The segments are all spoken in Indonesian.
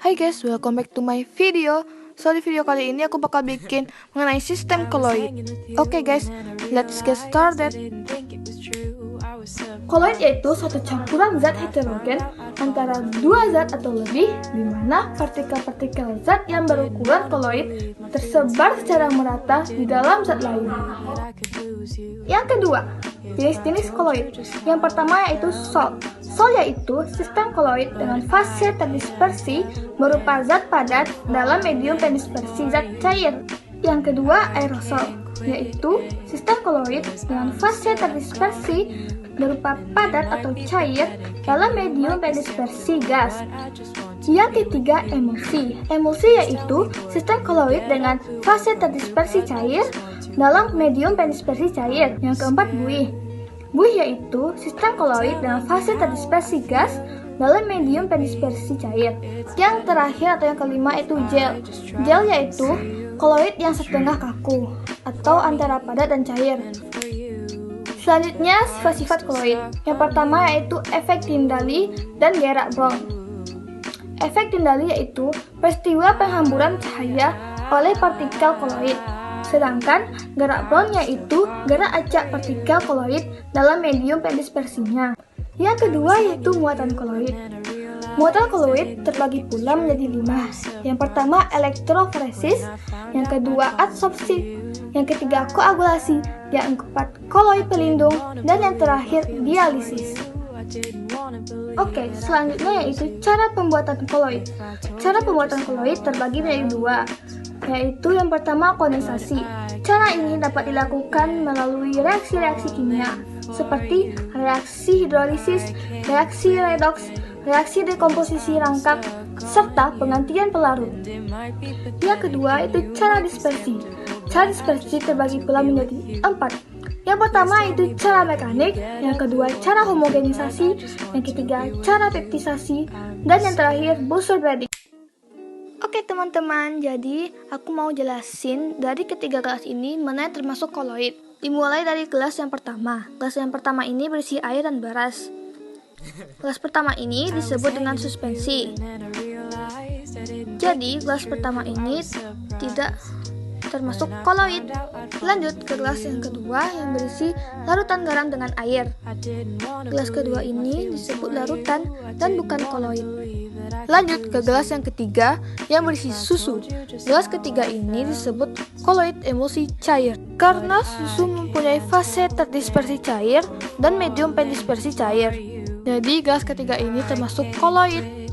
Hai guys, welcome back to my video. So di video kali ini aku bakal bikin mengenai sistem koloid. Oke guys, let's get started. Koloid yaitu suatu campuran zat heterogen antara dua zat atau lebih, di mana partikel-partikel zat yang berukuran koloid tersebar secara merata di dalam zat lain. Yang kedua, jenis-jenis koloid. Yang pertama yaitu sol. Sol yaitu sistem koloid dengan fase terdispersi berupa zat padat dalam medium pendispersi zat cair. Yang kedua, aerosol, yaitu sistem koloid dengan fase terdispersi berupa padat atau cair dalam medium pendispersi gas. Yang ketiga, emulsi. Emulsi yaitu sistem koloid dengan fase terdispersi cair dalam medium pendispersi cair. Yang keempat, buih. Buih yaitu sistem koloid dengan fase terdispersi gas dalam medium pendispersi cair. Yang terakhir atau yang kelima itu gel. Gel yaitu koloid yang setengah kaku atau antara padat dan cair. Selanjutnya, sifat-sifat koloid. Yang pertama yaitu efek Tyndall dan Gerard-Brown. Efek Tyndall yaitu peristiwa penghamburan cahaya oleh partikel koloid. Sedangkan Gerard-Brown yaitu gerak acak partikel koloid dalam medium pendispersinya. Yang kedua yaitu muatan koloid. Muatan koloid terbagi pula menjadi 5. Yang pertama elektroforesis, yang kedua adsorpsi, yang ketiga koagulasi, yang keempat koloid pelindung, dan yang terakhir dialisis. Oke, selanjutnya yaitu cara pembuatan koloid. Cara pembuatan koloid terbagi menjadi 2, yaitu yang pertama kondensasi. Cara ini dapat dilakukan melalui reaksi-reaksi kimia seperti reaksi hidrolisis, reaksi redoks, reaksi dekomposisi rangkap, serta penggantian pelarut. Yang kedua itu cara dispersi. Cara dispersi terbagi pula menjadi 4. Yang pertama itu cara mekanik, yang kedua cara homogenisasi, yang ketiga cara peptisasi, dan yang terakhir Boswell breeding. Oke teman-teman, jadi aku mau jelasin dari ketiga kelas ini mana yang termasuk koloid. Dimulai dari kelas yang pertama. Kelas yang pertama ini berisi air dan beras. Kelas pertama ini disebut dengan suspensi. Jadi kelas pertama ini tidak termasuk koloid. Lanjut ke kelas yang kedua yang berisi larutan garam dengan air. Kelas kedua ini disebut larutan dan bukan koloid. Lanjut ke gelas yang ketiga yang berisi susu. Gelas ketiga ini disebut koloid emulsi cair karena susu mempunyai fase terdispersi cair dan medium pendispersi cair. Jadi gelas ketiga ini termasuk koloid.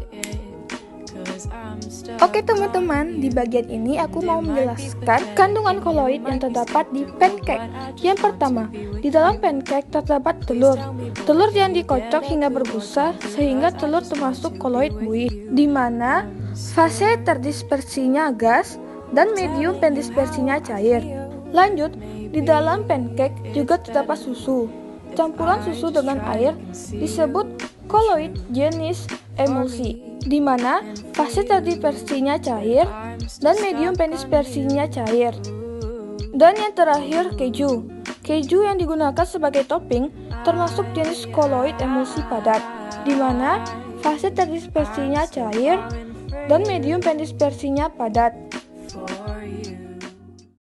Oke teman-teman, di bagian ini aku mau menjelaskan kandungan koloid yang terdapat di pancake. Yang pertama, di dalam pancake terdapat telur. Telur yang dikocok hingga berbusa sehingga telur termasuk koloid buih, di mana fase terdispersinya gas dan medium pendispersinya cair. Lanjut, di dalam pancake juga terdapat susu. Campuran susu dengan air disebut koloid jenis emulsi, di mana fase terdispersinya cair dan medium pendispersinya cair. Dan yang terakhir keju. Keju yang digunakan sebagai topping termasuk jenis koloid emulsi padat, di mana fase terdispersinya cair dan medium pendispersinya padat.